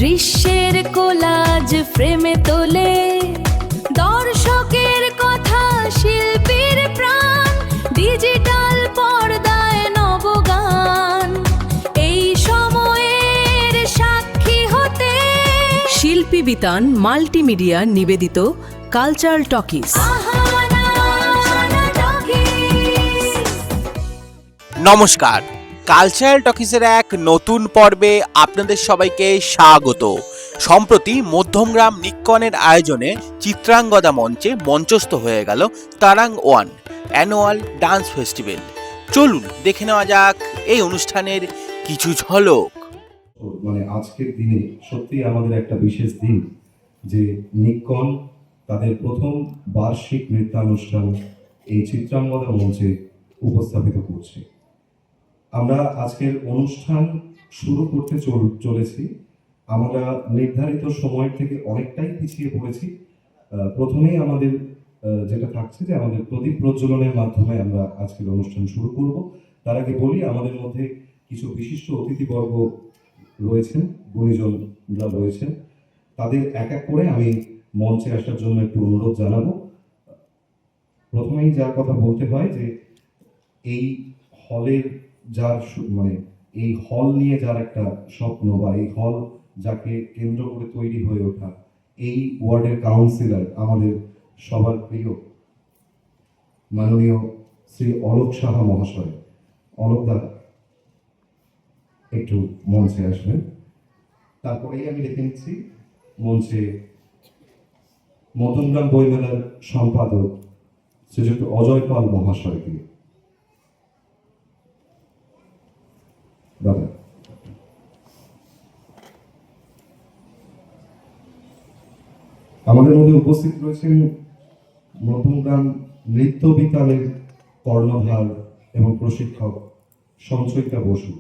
দৃশ্যের কোলাজ ফ্রেমে তোলে দর্শকের কথা, শিল্পীর প্রাণ, ডিজিটাল পর্দায় নবগান। এই সময়ের সাক্ষী হতে শিল্পী বিতান মাল্টিমিডিয়া নিবেদিত কালচারাল টকিজ। নমস্কার, কালচারাল টকিজের এক নতুন পর্বে আপনাদের সবাইকে স্বাগত। সম্প্রতি মধ্যমগ্রাম নিক্কনের আয়োজনে চিত্রাঙ্গদা মঞ্চে মঞ্চস্থ হয়ে গেল Tarang one annual dance festival. চলুন দেখে নেওয়া যাক এই অনুষ্ঠানের কিছু ঝলক। আজকের দিনে সত্যি আমাদের একটা বিশেষ দিন যে নিক্কন তাদের প্রথম বার্ষিক নৃত্যানুষ্ঠান এই চিত্রাঙ্গদা মঞ্চে উপস্থাপিত করছে। আমরা আজকের অনুষ্ঠান শুরু করতে চলেছি। আমরা নির্ধারিত সময় থেকে অনেকটাই পিছিয়ে পড়েছি। প্রথমেই আমাদের যেটা থাকছে যে আমাদের প্রদীপ প্রজ্বলনের মাধ্যমে আমরা আজকের অনুষ্ঠান শুরু করব। তার আগে বলি আমাদের মধ্যে কিছু বিশিষ্ট অতিথিবর্গ রয়েছেন, গুণীজনরা রয়েছেন, তাদের এক এক করে আমি মঞ্চে আসার জন্য একটু অনুরোধ জানাবো। প্রথমেই যার কথা বলতে হয় যে এই হলের যার এই হল নিয়ে যার একটা স্বপ্ন বা এই হল যাকে কেন্দ্র করে তৈরি হয়ে ওঠা, এই ওয়ার্ডের কাউন্সিলর আমাদের সবার প্রিয় মাননীয় শ্রী অলোক সাহা মহাশয়। অলোক দা একটু মঞ্চে আসবেন। তারপরেই আমি দেখে নিচ্ছি মঞ্চে মধ্যমগ্রাম বইমেলার সম্পাদক শ্রীযুক্ত অজয় পাল মহাশয়কে। দাদা, আমাদের মধ্যে উপস্থিত রয়েছেন মধ্যমগ্রাম নৃত্য বিতানের কর্ণধার এবং প্রশিক্ষক সঞ্চয়িতা বসু।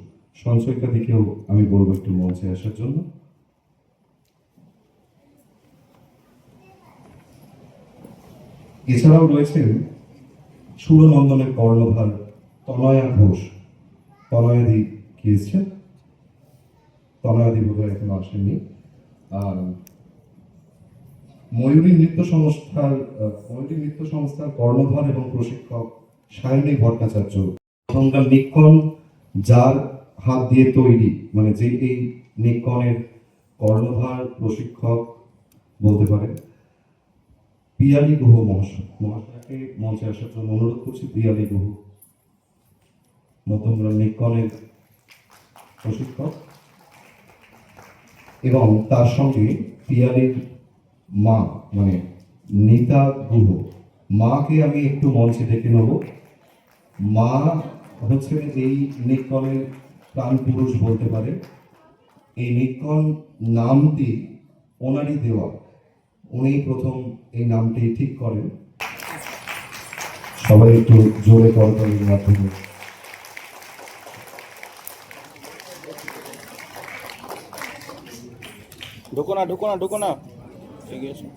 সঞ্চয়িতা দিকেও আমি বলবো একটু মঞ্চে আসার জন্য। এছাড়াও রয়েছেন সুরনন্দনের কর্ণধার তনয়া ঘোষ। তনয়াদি কি এসছেন? তনয়াদি বোধহয় এখন আসেননি। আর ময়ূরী নৃত্য সংস্থার কর্ণধার এবং প্রশিক্ষক সায়নী ভট্টাচার্য। নিক্কন যার হাত দিয়ে তৈরি, যে এই নিক্কনের কর্ণধার প্রশিক্ষক বলতে পারেন, পিয়ালি গুহ মহাশয়কে মঞ্চে আসার জন্য অনুরোধ করছি। পিয়ালি গুহ মধ্যমগ্রাম নিক্কনের প্রশিক্ষক, এবং তার সঙ্গে পিয়ালির মা নিতা গুহ, মাকে আমি একটু মঞ্চে ডেকে নেব। মা হচ্ছে এই নিক্কনের প্রাণ পুরুষ বলতে পারে। এই নিক্কন নামটি ওনারই দেওয়া, উনি প্রথম এই নামটি ঠিক করেন। সবাই একটু জোরে করতালির মাধ্যমে ঢুকো না এগিয়ে এসো।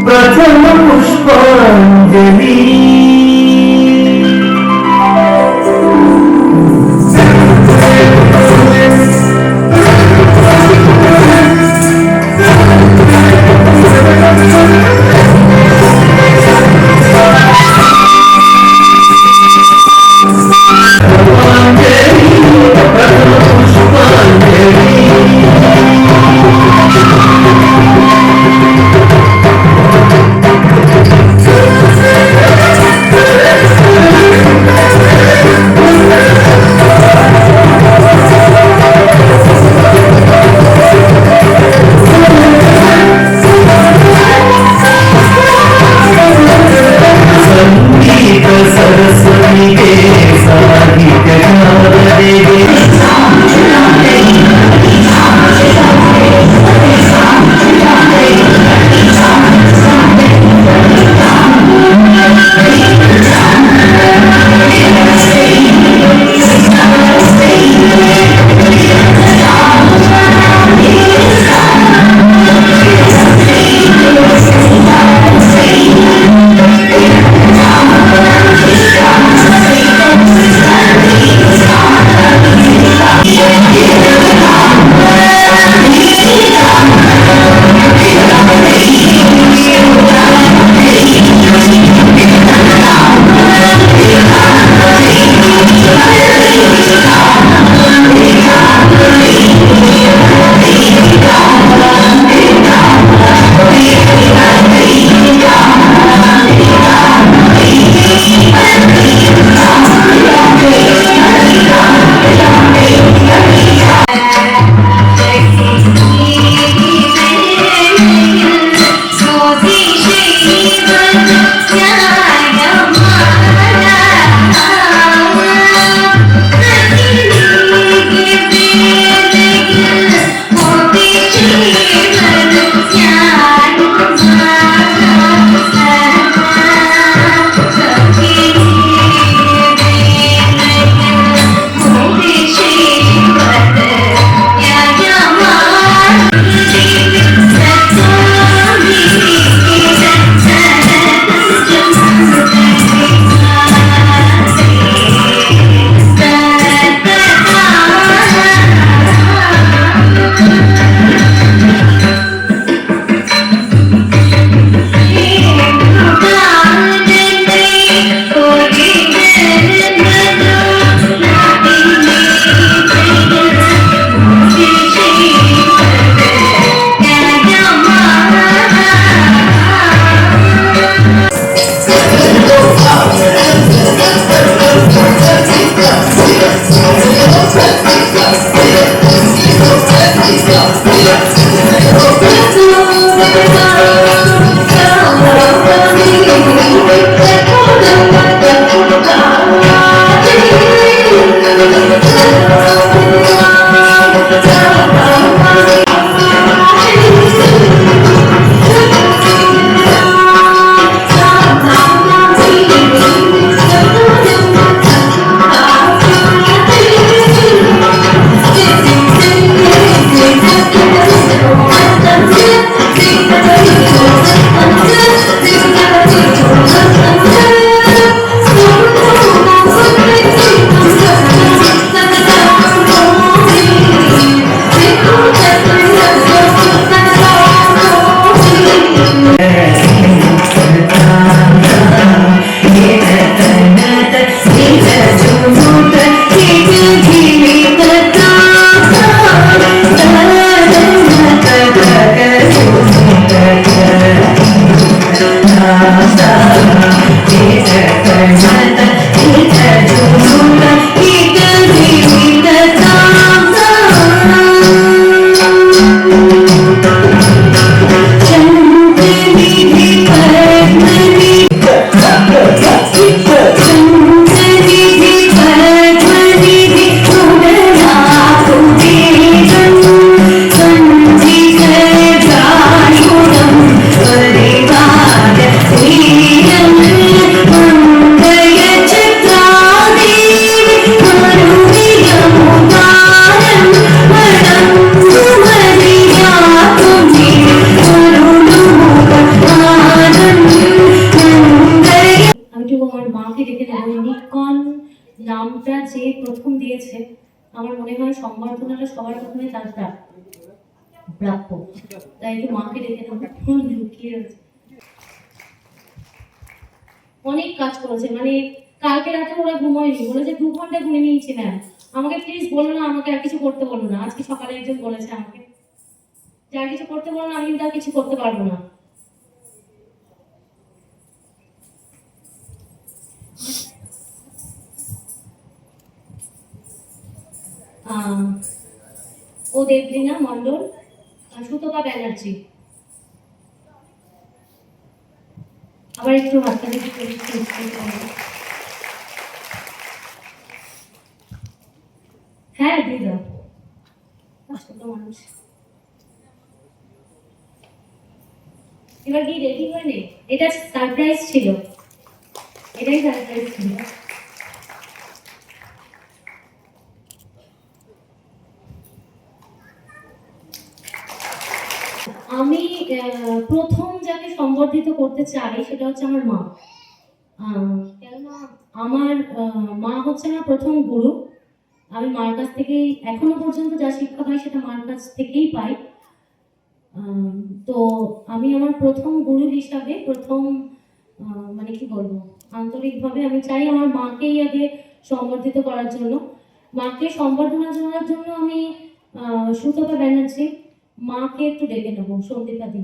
प्रथम पुष्पांजलि আমি তো আমার মাকে ডেকে নেব। নিকন নামটা যে প্রথম দিয়েছে, আমার মনে হয় সংবর্ধনাটা সবার প্রথমে তার প্রাপ্য। তাই একটু মাকে ডেকে নেব। লুকিয়ে রয়েছে, অনেক কাজ করেছে, মানে কালকে রাতে ওরা ঘুমোয়নি, বলেছে 2 ঘন্টা ঘুমিয়ে নিয়েছি ম্যাম। আমাকে প্লিজ বলো না, আমাকে আর কিছু করতে বলো না। আজকে সকালে একজন বলেছে আমাকে যে আর কিছু করতে বলো না, আমি কিন্তু আর কিছু করতে পারবো না। ও দেবলীনা মণ্ডল, সুতপা ব্যানার্জি। আবার একটু হাতটা দেখে হ্যাঁ দিয়ে দাও, ছোট মানুষ। এবার কি রেডি হয়ে নে, এটা সারপ্রাইজ ছিল, এটাই সারপ্রাইজ ছিল। আমি প্রথম যাকে সম্বর্ধিত করতে চাই সেটা হচ্ছে আমার মা। কেননা আমার মা হচ্ছে আমার প্রথম গুরু। আমি মার কাছ থেকেই এখনো পর্যন্ত যা শিক্ষা পাই সেটা মার কাছ থেকেই পাই। তো আমি আমার প্রথম গুরু হিসাবে মানে কি বলবো, আন্তরিকভাবে আমি চাই আমার মাকেই আগে সম্বর্ধিত করার জন্য। মাকে সম্বর্ধনা জানানোর জন্য আমি সুতপা ব্যানার্জি মাকে একটু ডেকে নেবো। সন্দীপা দি,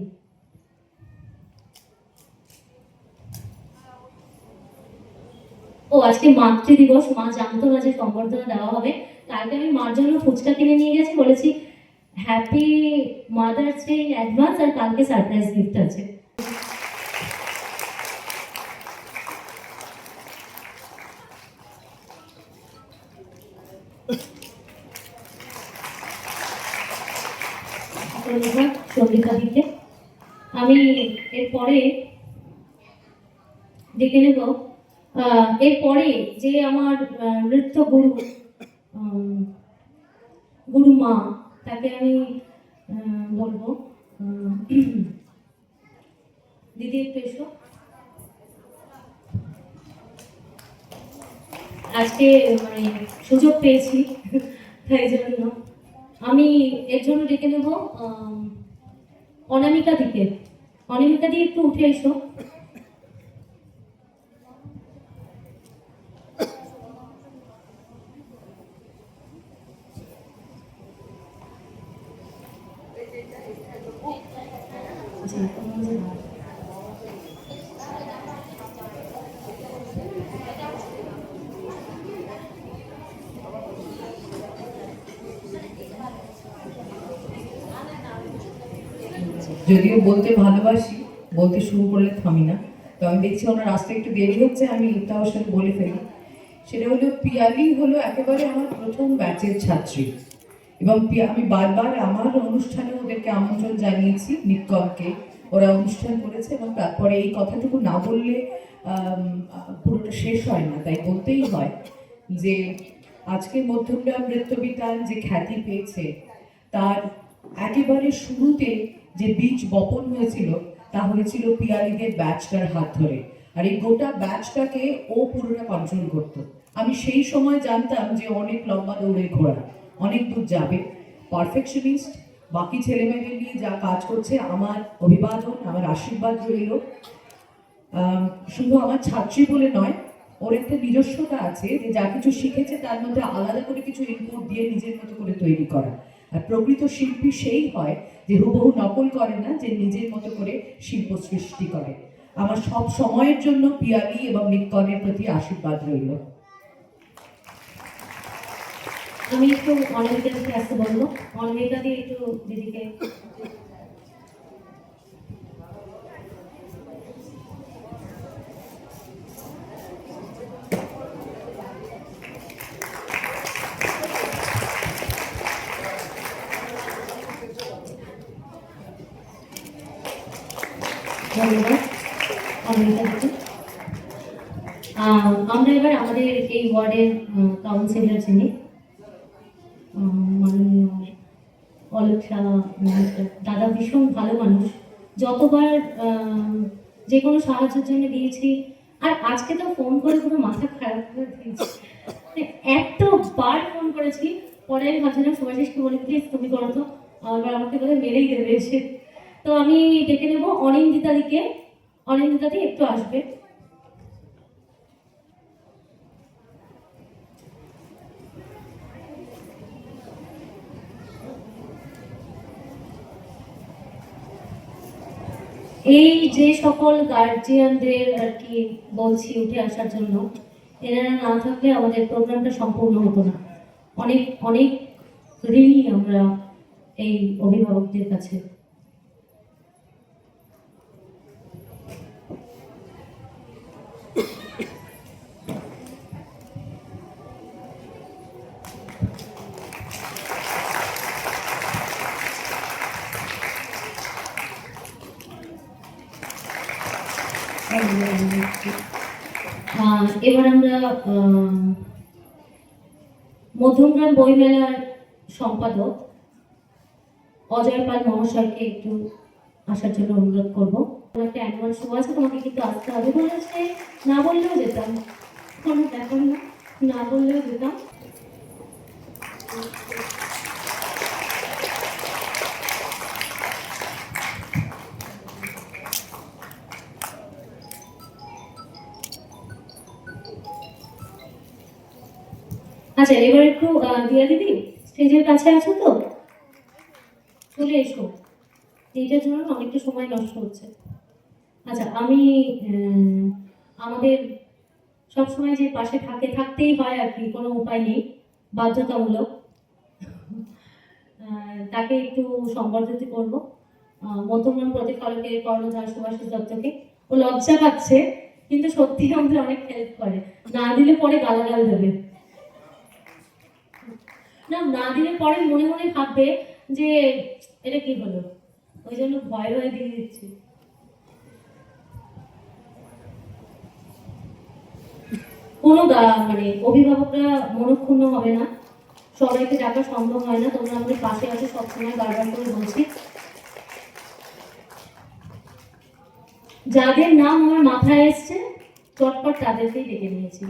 ও আজকে মাতৃ দিবস, মা জানতো না যে সম্বর্ধনা দেওয়া হবে। কালকে আমি মার জন্য ফুচকা কিনে নিয়ে গেছি, বলেছি happy mother's day in advance, আর কালকে সারপ্রাইজ গিফট আছে। সন্দীপা দিকে আমি এরপরে ডেকে নেব। এরপরে যে আমার নৃত্য গুরু মা, তাকে আমি বলবো দিদি একটু এসো। আজকে মানে সুযোগ পেয়েছি, তাই জন্য আমি এর জন্য ডেকে নেব অনামিকা দিকে। অনামিকা দি একটু উঠে এসো। যদিও বলতে ভালোবাসি, বলতে শুরু করলে থামি না। তো আমি দেখছি ওনার আসতে একটু দেরি হচ্ছে, আমি তাও সেটা বলে ফেলি। সেটা হলো পিয়ালি হলো একেবারে আমার প্রথম ব্যাচের ছাত্রী, এবং আমি বারবার আমার অনুষ্ঠানে ওদেরকে আমন্ত্রণ জানিয়েছি, নিকনকে। ওরা অনুষ্ঠান করেছে, এবং তারপরে এই কথাটুকু না বললে পুরোটা শেষ হয় না, তাই বলতেই হয় যে আজকের মধ্যমগ্রাম নৃত্যবিতান যে খ্যাতি পেয়েছে, তার একেবারে শুরুতে যে বীজ বপন হয়েছিল তা হয়েছিল পিয়ালিদের ব্যাচটার হাত ধরে। আর এই গোটা ব্যাচটাকে ও পুরোটা কন্ট্রোল করতো। আমি সেই সময় জানতাম যে অনেক লম্বা দৌড়ে ঘোড়া, অনেক দূর যাবে, পারফেকশনিস্ট। বাকি ছেলেমেয়েদের নিয়ে যা কাজ করছে, আমার অভিবাদন, আমার আশীর্বাদ রইল। শুধু আমার ছাত্রী বলে নয়, ওর একটা নিজস্বতা আছে যে যা কিছু শিখেছে তার মধ্যে আলাদা করে কিছু ইনপুট দিয়ে নিজের মতো করে তৈরি করা। আর প্রকৃত শিল্পী সেই হয় যে হুবহু নকল করে না, যে নিজের মতো করে শিল্প সৃষ্টি করে। আমার সব সময়ের জন্য পিয়ালি এবং নিক্কনের প্রতি আশীর্বাদ রইল। আমি একটু অনামিকা দিকে আসতে বলবো। অনামিকা দিয়ে একটু দিদিকে ধন্যবাদ। অনামিকা দিদি, আমরা এবার আমাদের এই ওয়ার্ডের কাউন্সিলর যিনি মাননীয় অলোক শাহ মহাশয়, দাদা ভীষণ ভালো মানুষ, যতবার যে কোনো সাহায্যের জন্য দিয়েছি, আর আজকে তো ফোন করে পুরো মাথা খারাপ করে দিয়েছি, মানে এতবার ফোন করেছি। পরে আমি ভাবছিলাম সুভাষিসকে বলে প্লিজ তুমি করো তো, এবার আমাকে বলে মেরেই দেবে এসে। তো আমি ডেকে নেবো অনিন্দিতাদিকে। অনিন্দিতাদি একটু আসবে। এই যে সকল গার্জিয়ানদের আর কি বলছি উঠে আসার জন্য, এনারা না থাকলে আমাদের প্রোগ্রামটা সম্পূর্ণ হতো না। অনেক অনেক ঋণী আমরা এই অভিভাবকদের কাছে। এবার আমরা মধ্যমগ্রাম বইমেলার সম্পাদক অজয় পাল মহাশয়কে একটু আসার জন্য অনুরোধ করবো। একটা অ্যানুয়াল শো আছে, তোমাকে কিন্তু আসতে হবে বলেছে, না বললেও যেতাম, কোনো ব্যাপার না, না বললেও যেতাম। আচ্ছা, এবার একটু দিয়া দিদি স্টেজের কাছে আছো তো, চলে এসো, এইটার জন্য অনেকটা সময় নষ্ট হচ্ছে। আচ্ছা, আমি আমাদের সবসময় যে পাশে থাকতেই হয় আর কি, কোনো উপায় নেই, বাধ্যতামূলক, তাকে একটু সম্বর্ধিত করবো। মধ্যমগ্রাম প্রতিফলকের কর্ণধার সুভাষিস দত্তকে। ও লজ্জা পাচ্ছে, কিন্তু সত্যি আমাদের অনেক হেল্প করে, না দিলে পরে গালাগাল দেবে। না দিলে পরে মনে মনে ভাববে যে এটা কি হলো, ওই জন্য ভয় ভয় দিয়ে দিচ্ছি। কোনো মানে অভিভাবকরা মনক্ষুণ্ণ হবে না, সবাইকে ডাকা সম্ভব হয় না, তোমরা আমাদের পাশে আছো সবসময়, বারবার করে বলছি। যাদের নাম আমার মাথায় এসছে চটপট তাদেরকেই ডেকে নিয়েছি।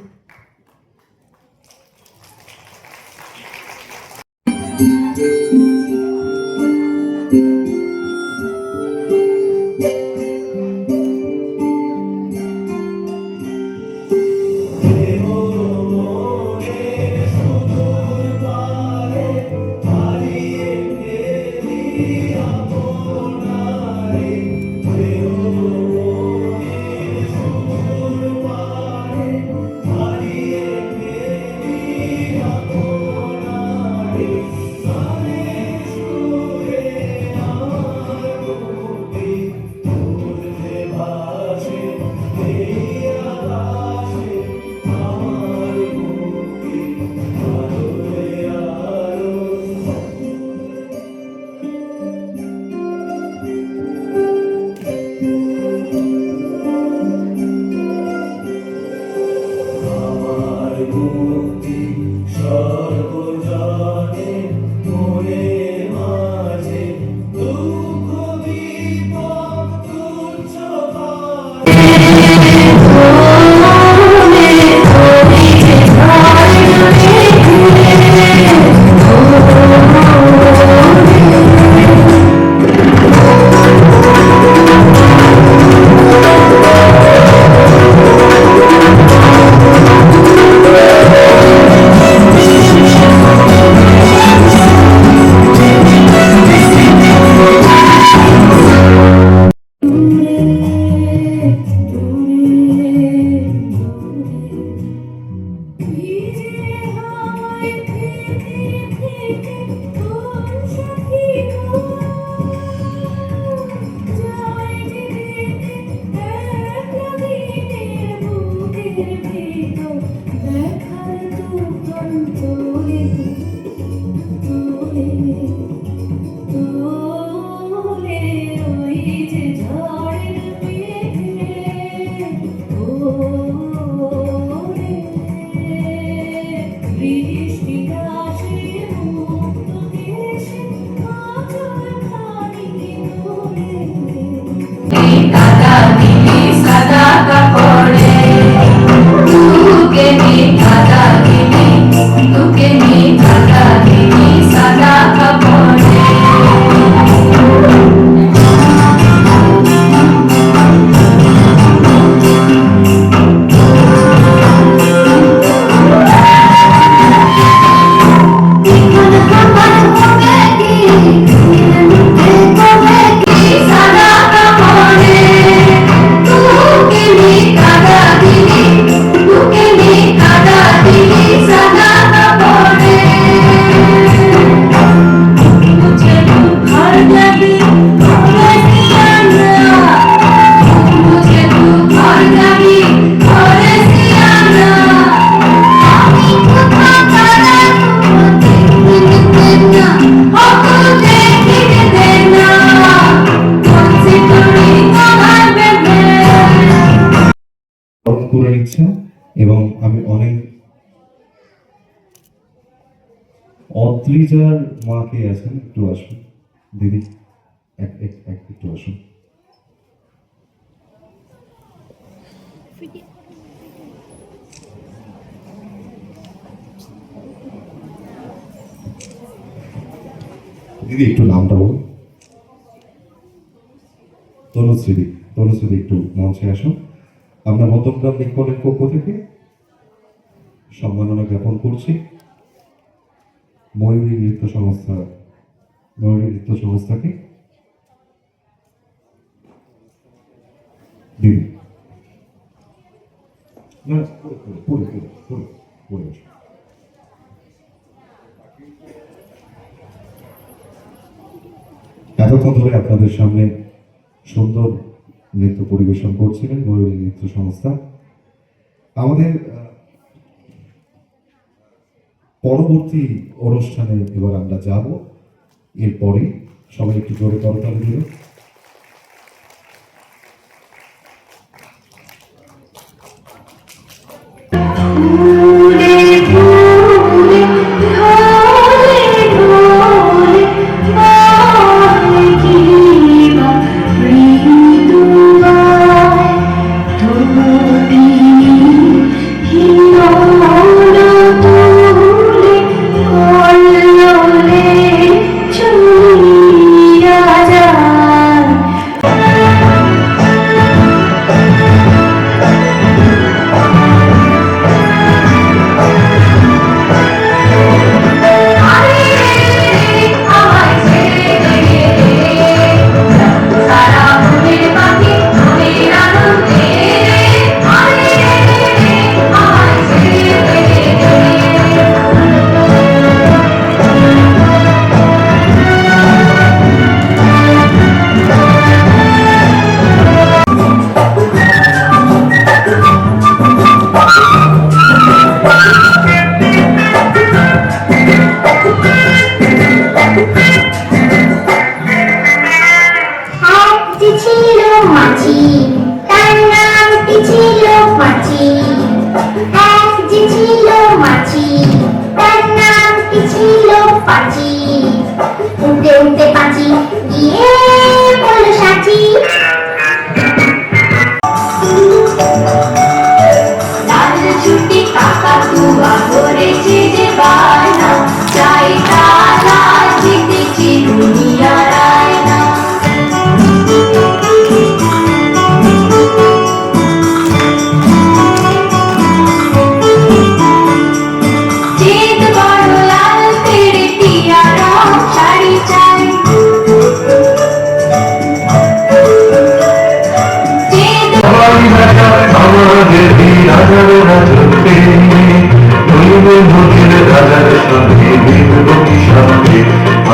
করে নিচ্ছেন এবং আমি অনেক অদ্রিজার মা কে আছেন, একটু আসুন দিদি, একটু আসুন। দিদি একটু নামটা বলুন। তনুশ্রী, তনুশ্রী একটু মঞ্চে আসুন। আমরা মধ্যমগ্রাম নিক্কনের পক্ষ থেকে সম্মাননা জ্ঞাপন করছি ময়ূরী নৃত্য সংস্থাকে। দিদি না, পড়ে আসুন। এতক্ষণ ধরে আপনাদের সামনে সুন্দর নৃত্য পরিবেশন করছিলেন ময়ূরী নৃত্য সংস্থা। আমাদের পরবর্তী অনুষ্ঠানে এবার আমরা যাব, এরপরে সবাই একটু জোরে করতালি দিল।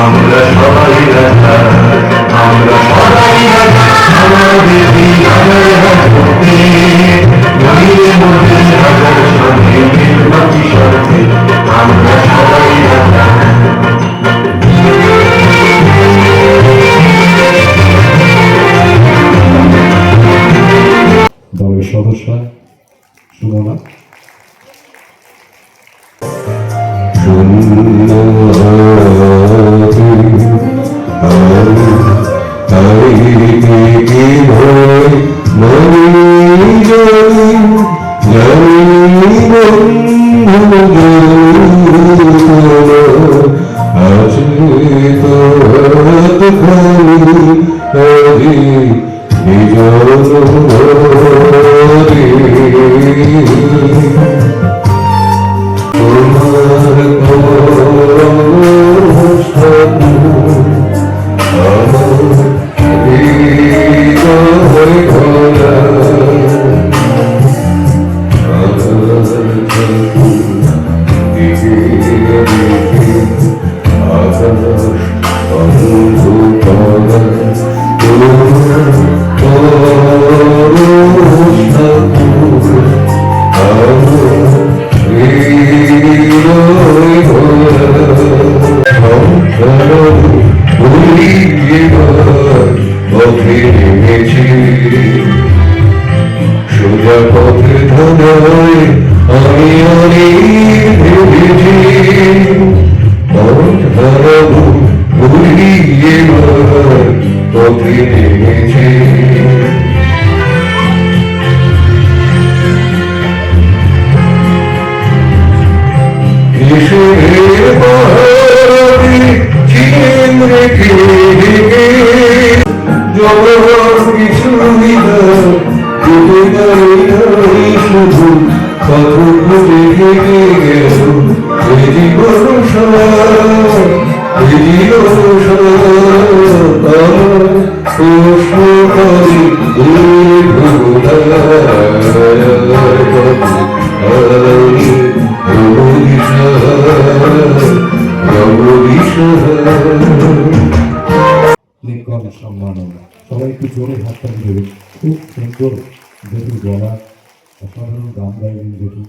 আমরা সবাই রাজা, আমরা সবাই রাজা, আমাদের দিনার রাজত্বে নইলে মধ্যে রাজার সঙ্গে নির্বাচী শর্তে আমরা সবাই রাজা। দলের সদস্য সুমনা। যমুনায় আমি অনেক ভেবেছি পথ হারাবো ভুলিয়ে তোকে দেখেছি কিশোরের বাহারে চিন রেখে জগৎ কিছুই না যেতে পারি শুধু কত ভুলে থেকে গেল এ জীবন এ জীবন প্রশ্ন করি নিকন সম্মাননা সবাই একটু জোরে হাততালি দেবে খুব সুন্দর জেঠু গলা অসাধারণ গান গাইলেন জেঠু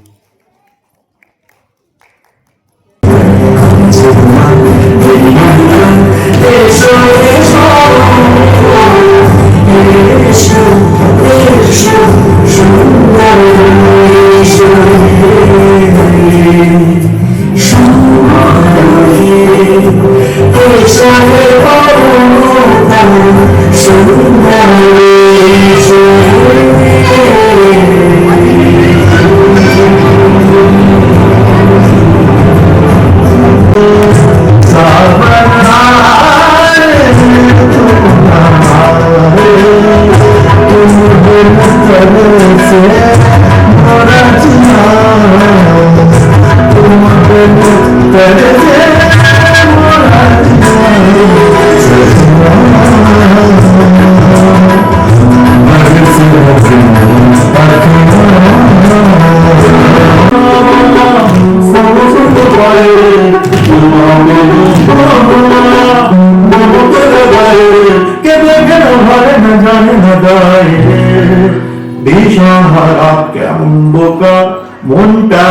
দিশাহারা কেমন বোকা মনটা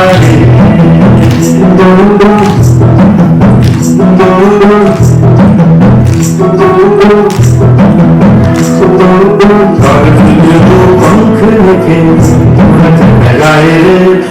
पंख रखे लगाए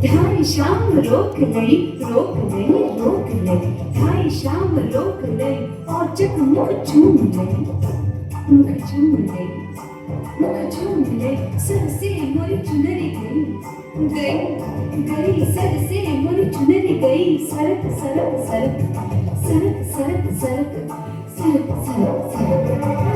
ढाई शाम रोक नहीं ढाई शाम रोक नहीं और जब मुख चूम ले सर से मोरी चुनरी गई सर से मोरी चुनरी गई सरक सरक सरक सरक सरक सरक सरक सरक सरक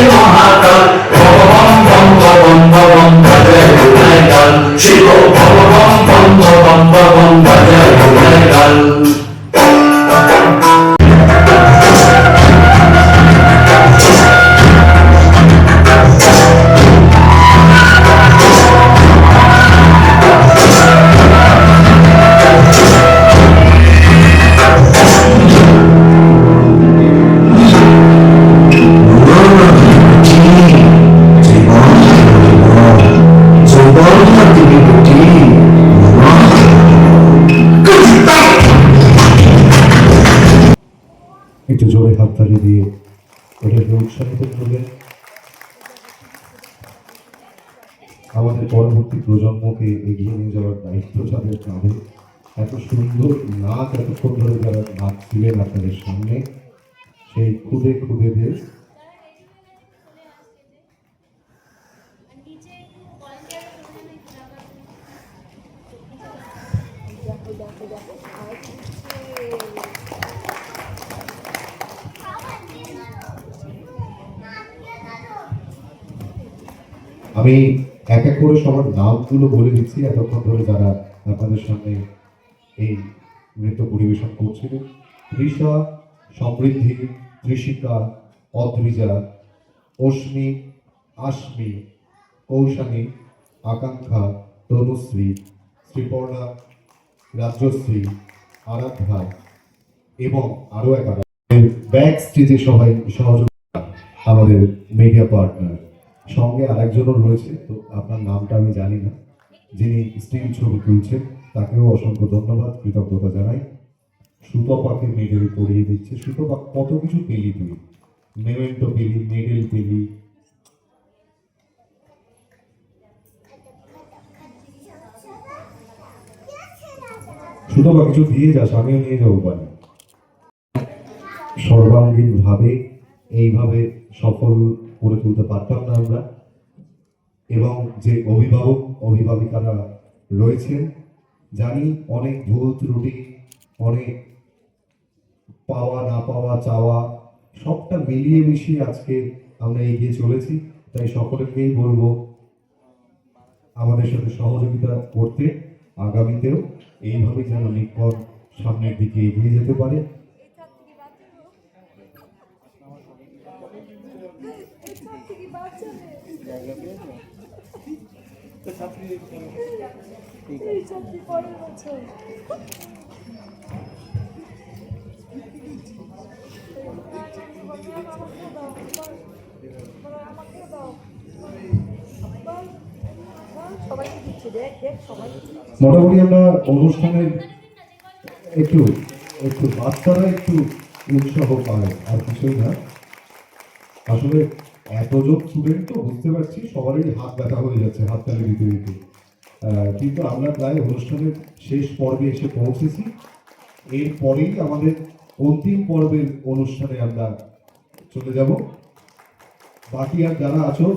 মহাকাল জোরে হাততালি দিয়ে এটাকে উৎসাহিত করবেন। আমাদের পরবর্তী প্রজন্মকে এগিয়ে নিয়ে যাওয়ার দায়িত্ব যাদের কাঁধে। এত সুন্দর নাচ এতক্ষণ ধরে যারা নাচছিলেন আপনাদের সামনে, সেই খুদে খুদেদের আমি এক এক করে সবার নামগুলো বলে দিচ্ছি এতক্ষণ ধরে যারা আপনাদের সামনে এই নৃত্য পরিবেশন করছিলেন। ঋষা, সমৃদ্ধি, ত্রিশিকা, অদ্রিজা, অশ্মি, আশমি, কৌশানী, আকাঙ্ক্ষা, তনুশ্রী, শ্রীপর্ণা, রাজ্যশ্রী, আরাধ্যা এবং আরও এক ব্যাক স্টেজে সবাই সহযোগিতা আমাদের মিডিয়া পার্টনার, সঙ্গে আরেকজনও রয়েছে, তো আপনার নামটা আমি জানি না, যিনি স্টিল ছবি তুলছেন, তাকেও অসংখ্য ধন্যবাদ, কৃতজ্ঞতা জানাই। সুতপাকে মেডেল পরিয়ে দিচ্ছে। সুতপা, কত কিছু পেলি তুই, মেমেন্টো পেলি, মেডেল পেলি। সুতপা কিছু দিয়ে যাস, আমিও নিয়ে যাবো পারি। সর্বাঙ্গীন ভাবে এইভাবে সফল করে তুলতে পারতাম না আমরা। এবং যে অভিভাবক অভিভাবিকারা রয়েছেন, জানি অনেক ভুল ত্রুটি, অনেক পাওয়া না পাওয়া, চাওয়া, সবটা মিলিয়ে মিশিয়ে আজকে আমরা এগিয়ে চলেছি। তাই সকলকেই বলবো আমাদের সাথে সহযোগিতা করতে, আগামীতেও এইভাবে যেন নিকন সামনের দিকে এগিয়ে যেতে পারে। মোটামুটি আমরা অনুষ্ঠানের একটু একটু বাচ্চারা একটু উৎসাহ পায়, আর কিছুই না। আসলে এতজন স্টুডেন্ট তো বুঝতে পারছি সবারই হাত ব্যথা হয়ে যাচ্ছে হাততালি দিতে দিতে, কিন্তু আমরা প্রায় অনুষ্ঠানের শেষ পর্বে এসে পৌঁছেছি। এরপরেই আমাদের অন্তিম পর্বের অনুষ্ঠানে আমরা চলে যাব। বাকি আর যারা আছো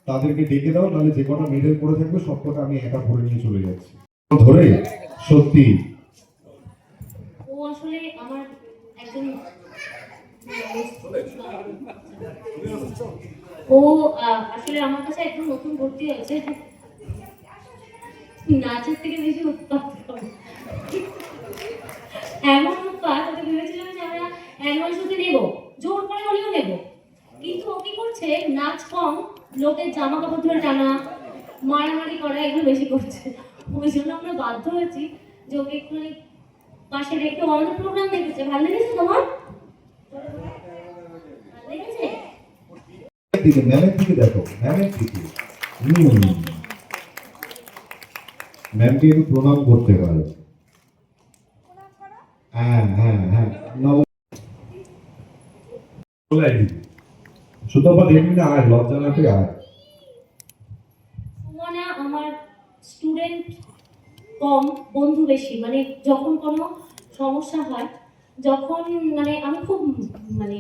তাদেরকে ডেকে দাও, নাহলে যে কটা মেডেল পড়ে থাকবে সব কটা আমি একা ভরে নিয়ে চলে যাচ্ছি। ধরে সত্যি ও আসলে আমার একজন ও আসলে আমার কাছে একদম নতুন ভর্তি হয়েছে, নাচের থেকে বেশি উৎপাত করে। এমন উৎপাত, ওকে ভেবেছিলাম যে আমরা অ্যানুয়াল শোতে নেবো, জোর করে হলেও নেবো, কিন্তু ও কি করছে, নাচ কম, লোকের জামা কাপড় ধরে টানা, মারামারি করা, এগুলো বেশি করছে। ওই জন্য আমরা বাধ্য হয়েছি যে ওকে একটুখানি পাশে রেখে আমাদের প্রোগ্রাম দেখেছে। ভালো লেগেছে তোমার? ভালো লেগেছে? ম্যামের দিকে দেখো, ম্যামের দিকে ম্যামকে একটু প্রণাম করতে পারো। হ্যাঁ হ্যাঁ হ্যাঁ, সুতপা দেখবি না, আয়, লজ্জা না পেয়ে আয়। সুমনা আমার স্টুডেন্ট কম, বন্ধু বেশি। মানে যখন কোনো সমস্যা হয়, যখন মানে আমি খুব মানে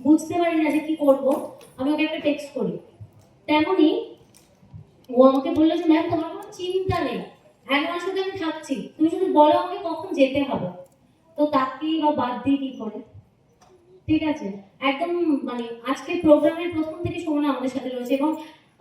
বুঝতে পারি না যে কি করব, আমি ওকে একটা টেক্সট করি। তেমনই ও আমাকে বললো যে ম্যাম তোমার কোনো চিন্তা নেই, একবার সাথে আমি থাকছি, তুমি শুধু বলো আমাকে কখন যেতে হবে। তো তাকেই বা বাদ দিয়ে কি করে, ঠিক আছে? একদম মানে আজকে প্রোগ্রামের প্রথম থেকে সুমনা আমাদের সাথে রয়েছে। এবং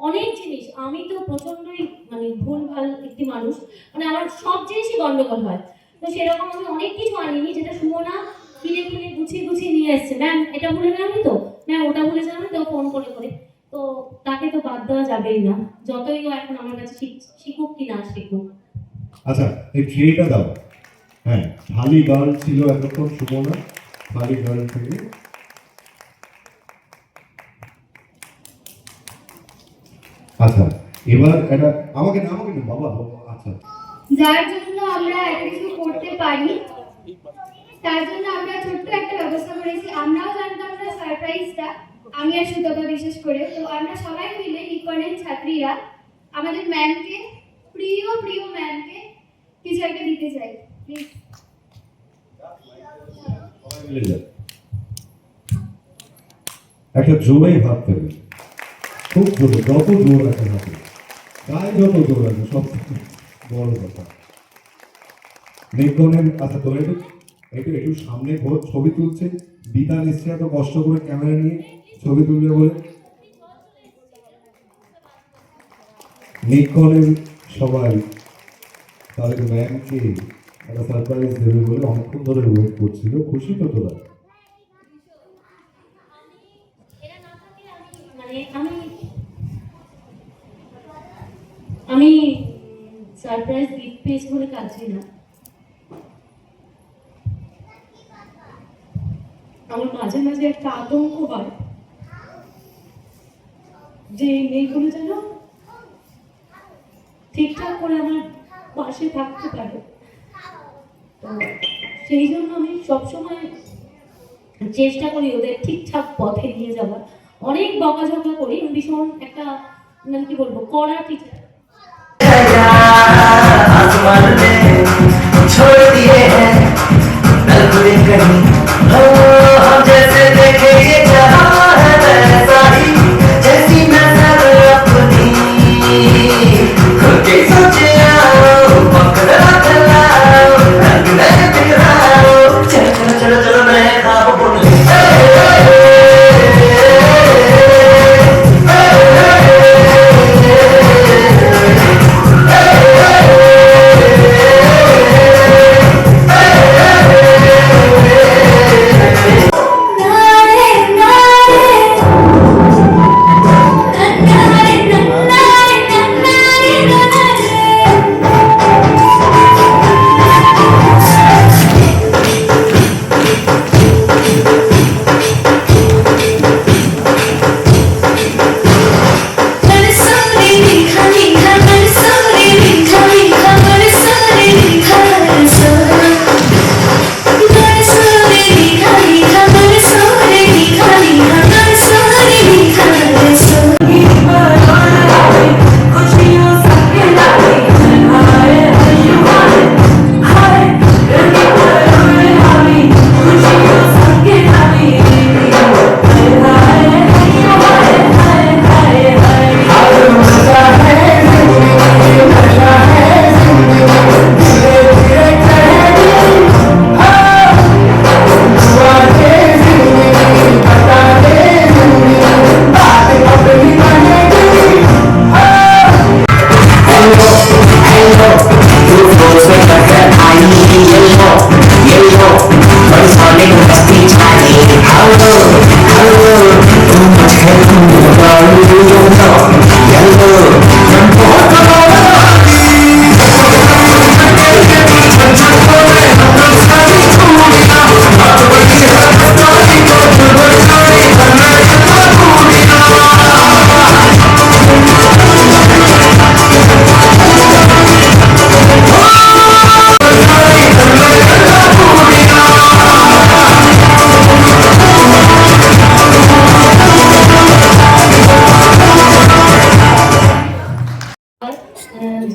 অনেক জিনিস, আমি তো প্রচন্ডই মানে ভুলভাল একটি মানুষ, মানে আমার সব জিনিসই গন্ডগোল হয়। তো সেরকম আমি অনেক কিছু আনিনি যেটা সুমনা কিনে কিনে গুছিয়ে গুছিয়ে নিয়ে এসছে। ম্যাম এটা ভুলে যাবি তো, ম্যাম ওটা ভুলে যাবি তো, ফোন করে করে। তো তাকে তো বাদ দেওয়া যাবেই না, যতই ও এখন আমার কাছে শিখুক কি না শিখুক। আচ্ছা, এই ট্রেটা দাও। হ্যাঁ, খালি গার্ল ছিল এতক্ষণ সুমনা, খালি গার্ল থেকে আচ্ছা এবার এটা আমাকে না বাবা, আচ্ছা যার জন্য আমরা এত কিছু করতে পারি, তার জন্য আমরা ছোট্ট একটা ব্যবস্থা করেছি। আমরাও জানতাম না সারপ্রাইজটা, আমি আর সুতপা বিশেষ করে। তো আমরা সবাই মিলে নিকনের ছাত্রীরা আমাদের ম্যামকে, প্রিয় প্রিয় ম্যামকে কিছু একটা দিতে চাই, প্লিজ। সবাই মিলে যাক। একটা জোরে হাত দেবে, খুব জোরে, যত জোর আছে হাতে, গায়ে যত জোর আছে, সব থেকে বড় কথা। নিকনের, আচ্ছা তোমরা একটু একটু একটু সামনে ঘোর, ছবি তুলছে। বিধান এসছে এত কষ্ট করে ক্যামেরা নিয়ে ছবি তুলবে বলে। নিকনের সবাই তাদের ম্যামকে একটা সারপ্রাইজ দেবে বলে অনেকক্ষণ ধরে ওয়েট করছিল। খুশি তো তোরা? মানে আমি সারপ্রাইজ গিফট পেয়েছি বলে কাঁদছি না। আমার মাঝে মাঝে একটা আতঙ্ক হয় যে এই মেয়েগুলো যেন ঠিকঠাক করে আমার পাশে থাকতে পারে। তো সেই জন্য আমি সবসময় চেষ্টা করি ওদের ঠিকঠাক পথে নিয়ে যাওয়ার। অনেক বকাঝকা করি, ভীষণ একটা মানে কি বলবো, কড়া টিচার। आसमान में छोड़ दिए हैं नलकुरे कहीं, हो हम जैसे देखे ये जहां है वैसा ही, जैसी नजर अपनी खुद के सोचे आओ, पकड़ा चलाओ, रंग में बिखराओ, चलो चलो चलो चलो मैं ख्वाब बुन ले।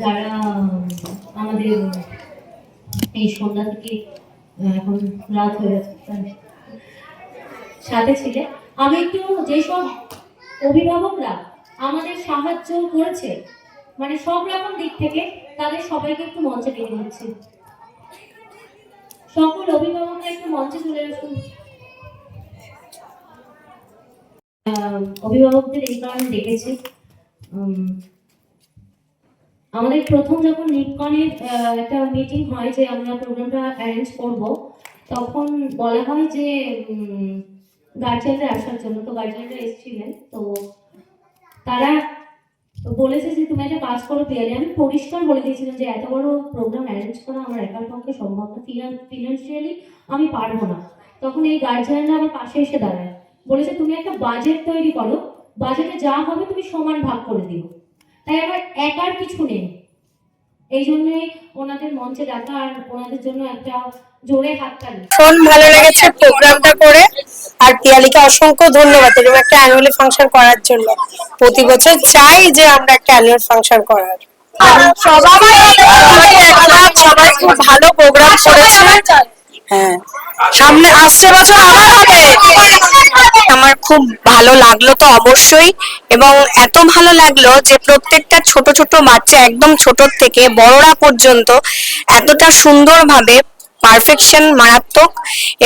যারা আমাদের এই সন্ধ্যা থেকে এখন রাত হয়ে যাচ্ছে সাথে ছিলে, আমি একটু যেসব অভিভাবকরা আমাদের সাহায্য করেছে মানে সব রকম দিক থেকে, তাদের সবাইকে একটু মঞ্চে ডেকে নিচ্ছি। সকল অভিভাবকরা একটু মঞ্চে চলে আসুন। অভিভাবকদের এই কারণে ডেকেছি, আমাদের প্রথম যখন নিকনের একটা মিটিং হয় যে আমরা প্রোগ্রামটা অ্যারেঞ্জ করব, তখন বলা হয় যে গার্জিয়ানরা আসার জন্য। তো গার্জিয়ানরা এসেছিলেন, তো তারা বলেছে যে তুমি একটা কাজ করো পিয়ালি। আমি পরিষ্কার বলে দিয়েছিলাম যে এত বড় প্রোগ্রাম অ্যারেঞ্জ করা আমার একার পক্ষে সম্ভব না, ফিনান্সিয়ালি আমি পারবো না। তখন এই গার্জিয়ানরা আমার পাশে এসে দাঁড়ায়, বলেছে তুমি একটা বাজেট তৈরি করো, বাজেটে যা হবে তুমি সমান ভাগ করে দিও। তাই আমার একার কিছু নেই, এই জন্যই ওনাদের মঞ্চে ডাকা আর ওনাদের জন্য একটা জোরে হাততালি। ভীষণ ভালো লেগেছে প্রোগ্রামটা করে, আর পিয়ালিকে অসংখ্য ধন্যবাদ এরকম একটা অ্যানুয়াল ফাংশন করার জন্য। প্রতি বছর চাই যে আমরা একটা অ্যানুয়াল ফাংশন করার। সবাই খুব ভালো প্রোগ্রাম করেছে। হ্যাঁ, সামনে আসছে বছর আবার হবে। আমার খুব ভালো লাগলো তো অবশ্যই, এবং এত ভালো লাগলো যে প্রত্যেকটা ছোট ছোট বাচ্চা একদম ছোট থেকে বড়রা পর্যন্ত এতটা সুন্দরভাবে পারফেকশন মারাত্মক,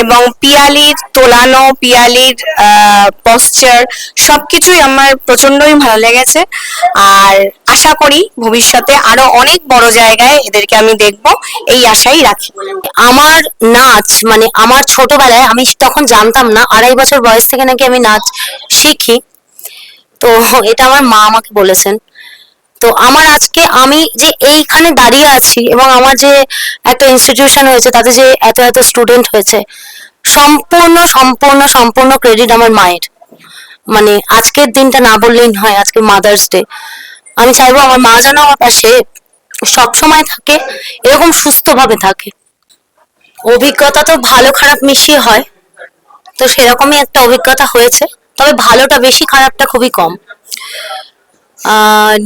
এবং পিয়ালির তোলানো, পিয়ালির পশ্চার সবকিছুই আমার প্রচন্ডই ভালো লেগেছে। আর আশা করি ভবিষ্যতে আরো অনেক বড় জায়গায় এদেরকে আমি দেখব, এই আশাই রাখি। আমার নাচ মানে আমার ছোটবেলায়, আমি তখন জানতাম না 2.5 বছর বয়স থেকে নাকি আমি নাচ শিখি। তো এটা আমার মা আমাকে বলেছেন। তো আমার আজকে আমি যে এইখানে দাঁড়িয়ে আছি এবং আমার যে একটা ইনস্টিটিউশন হয়েছে, তাতে যে এত এত স্টুডেন্ট হয়েছে, সম্পূর্ণ সম্পূর্ণ সম্পূর্ণ ক্রেডিট আমার মায়ের। মানে আজকের দিনটা না বললেই নয়, আজকে মাদার্স ডে। আমি চাইবো আমার মা যেন আমার পাশে সবসময় থাকে, এরকম সুস্থভাবে থাকে। অভিজ্ঞতা তো ভালো খারাপ মিশিয়ে হয়, তো সেরকমই একটা অভিজ্ঞতা হয়েছে, তবে ভালোটা বেশি, খারাপটা খুবই কম।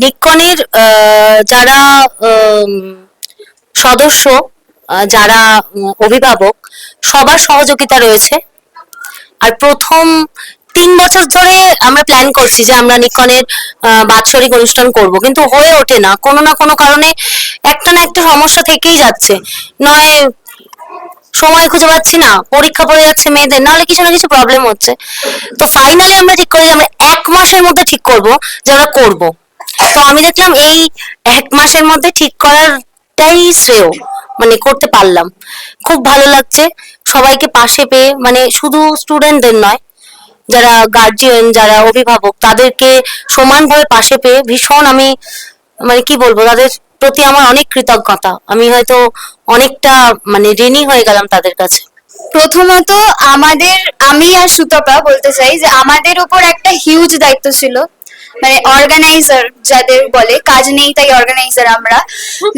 নিক্কনের যারা সদস্য, যারা অভিভাবক, সবার সহযোগিতা রয়েছে। আর প্রথম 3 বছর ধরে আমরা প্ল্যান করছি যে আমরা নিক্কনের বাৎসরিক অনুষ্ঠান করব, কিন্তু হয়ে ওঠে না, কোনো না কোনো কারণে একটা না একটা সমস্যা থেকেই যাচ্ছে। নয় সময় খুঁজে পাচ্ছি না, পরীক্ষা পড়ে যাচ্ছে মেয়েদের, নাহলে কিছু না কিছু প্রবলেম হচ্ছে। তো ফাইনালি আমরা ঠিক করি যে আমরা 1 মাসের মধ্যে ঠিক করব যে আমরা করব। তো আমি দেখলাম এই 1 মাসের মধ্যে ঠিক করারটাই শ্রেয়, মানে করতে পারলাম। খুব ভালো লাগছে সবাইকে পাশে পেয়ে, মানে শুধু স্টুডেন্টদের নয়, যারা গার্জিয়ান, যারা অভিভাবক, তাদেরকে সমানভাবে পাশে পেয়ে ভীষণ আমি মানে কি বলবো, তাদের প্রতি আমার অনেক কৃতজ্ঞতা। আমি হয়তো অনেকটা মানে ঋণী হয়ে গেলাম তাদের কাছে। প্রথমত আমি আর সুতপা বলতে চাই যে আমাদের উপর একটা হিউজ দায়িত্ব ছিল, মানে অর্গানাইজার যাদের বলে, কাজ নেই তাই অর্গানাইজার আমরা,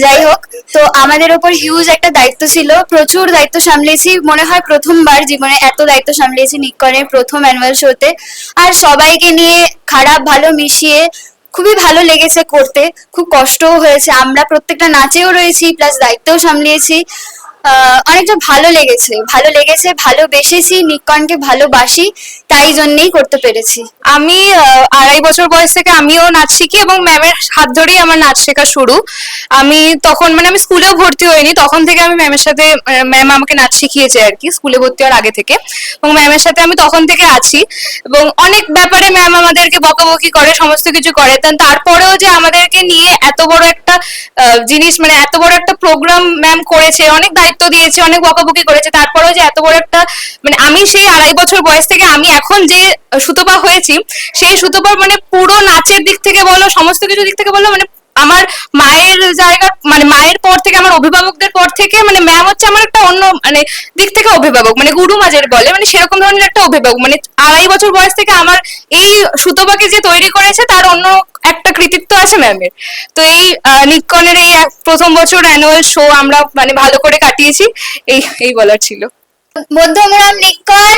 যাই হোক। তো আমাদের উপর হিউজ একটা দায়িত্ব ছিল, প্রচুর দায়িত্ব সামলেছি। মনে হয় প্রথমবার জীবনে এত দায়িত্ব সামলেছি নিক্কনের প্রথম অ্যানুয়াল শোতে। আর সবাইকে নিয়ে খারাপ ভালো মিশিয়ে খুবই ভালো লেগেছে করতে, খুব কষ্টও হয়েছে। আমরা প্রত্যেকটা নাচেও রয়েছি, প্লাস দায়িত্বও সামলিয়েছি। অনেকটা ভালো লেগেছে, ভালোবেসেছি, নিক্কনকে ভালোবাসি, তাই জন্যই করতে পেরেছি। আমি 2.5 বছর বয়স থেকে আমিও নাচ শিখি, এবং ম্যামের হাত ধরেই আমার নাচ শেখা শুরু। আমি তখন মানে আমি স্কুলেও ভর্তি হইনি, তখন থেকে আমি ম্যামের সাথে, ম্যাম আমাকে নাচ শিখিয়েছে আর কি, স্কুলে ভর্তি হওয়ার আগে থেকে। এবং ম্যামের সাথে আমি তখন থেকে আছি, এবং অনেক ব্যাপারে ম্যাম আমাদেরকে বকাবকি করে, সমস্ত কিছু করে। তারপরেও যে আমাদেরকে নিয়ে এত বড় একটা জিনিস, মানে এত বড় একটা প্রোগ্রাম ম্যাম করেছে, অনেক দায়িত্ব দিয়েছে, অনেক বকাবকি করেছে, তারপরেও যে এত বড় একটা, মানে আমি সেই 2.5 বছর বয়স থেকে আমি এখন যে সুতপা হয়েছি, সেই সুতপার মানে পুরো নাচের দিক থেকে বলো, সমস্ত কিছু দিক থেকে বলো, মানে আমার মায়ের জায়গা, মানে মায়ের পর থেকে, আমার অভিভাবকদের পর থেকে, মানে ম্যাম হচ্ছে আমার একটা অন্য মানে দিক থেকে অভিভাবক, মানে গুরু মাঝের বলে, মানে সেরকম ধরনের একটা অভিভাবক। মানে 2.5 বছর বয়স থেকে আমার এই সুতপাকে যে তৈরি করেছে, তার অন্য একটা কৃতিত্ব আছে ম্যামের। তো এই নিক্কনের এই প্রথম বছর অ্যানুয়াল শো আমরা মানে ভালো করে কাটিয়েছি, এই বলার ছিল। মধ্যমগ্রাম নিক্কন